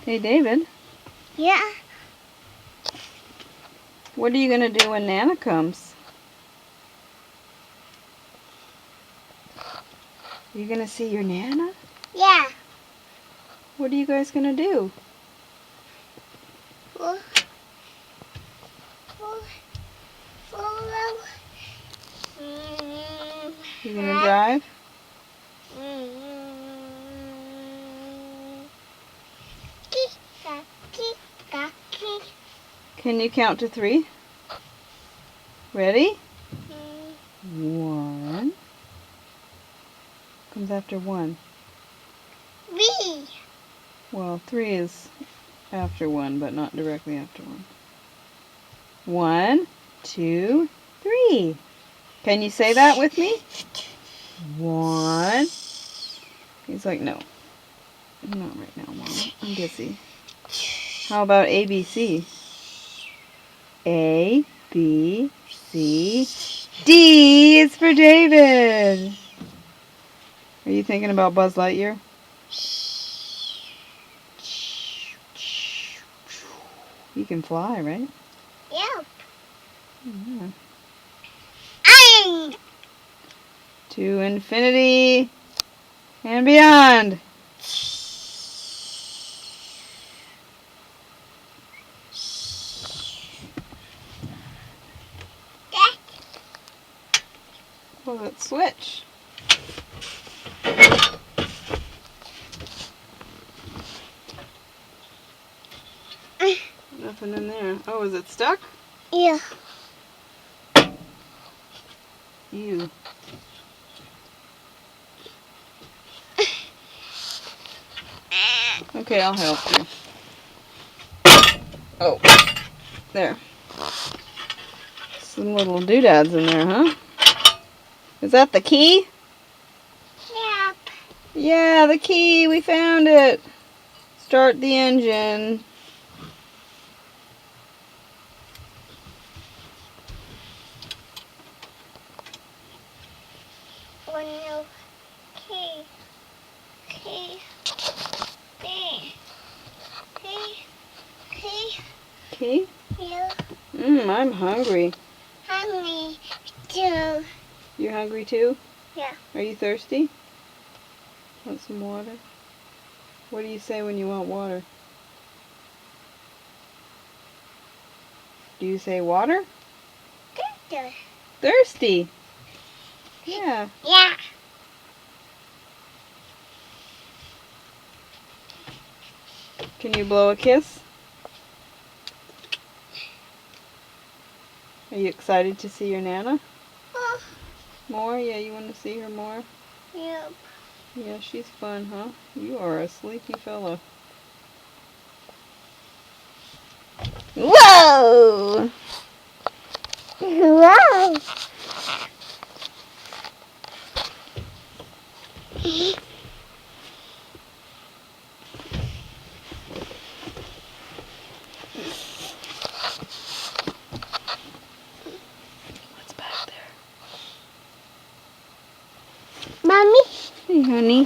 Hey, David. Yeah. What are you going to do when Nana comes? Are you going to see your Nana? Yeah. What are you guys going to do? You going to drive? Can you count to 3? Ready? 1. Comes after 1. Me. Well, 3 is after 1, but not directly after 1. 1, 2, 3. Can you say that with me? 1. He's like, no. Not right now, Mom. I'm busy. How about ABC? A, B, C, D. It's for David. Are you thinking about Buzz Lightyear? He can fly, right? Yep. Yeah. I'm. To infinity and beyond. Well, let's switch. Nothing in there. Oh, is it stuck? Yeah. Ew. Okay, I'll help you. Oh, there. Some little doodads in there, huh? Is that the key? Yep. Yeah, the key. We found it. Start the engine. Key? Yeah. I'm hungry. Hungry too. You hungry too? Yeah. Are you thirsty? Want some water? What do you say when you want water? Do you say water? Thirsty. Yeah. Yeah. Can you blow a kiss? Are you excited to see your Nana? More? Yeah, you want to see her more? Yep. Yeah, she's fun, huh? You are a sleepy fella. Whoa! Wow. What's back there? Mommy. Hey, honey.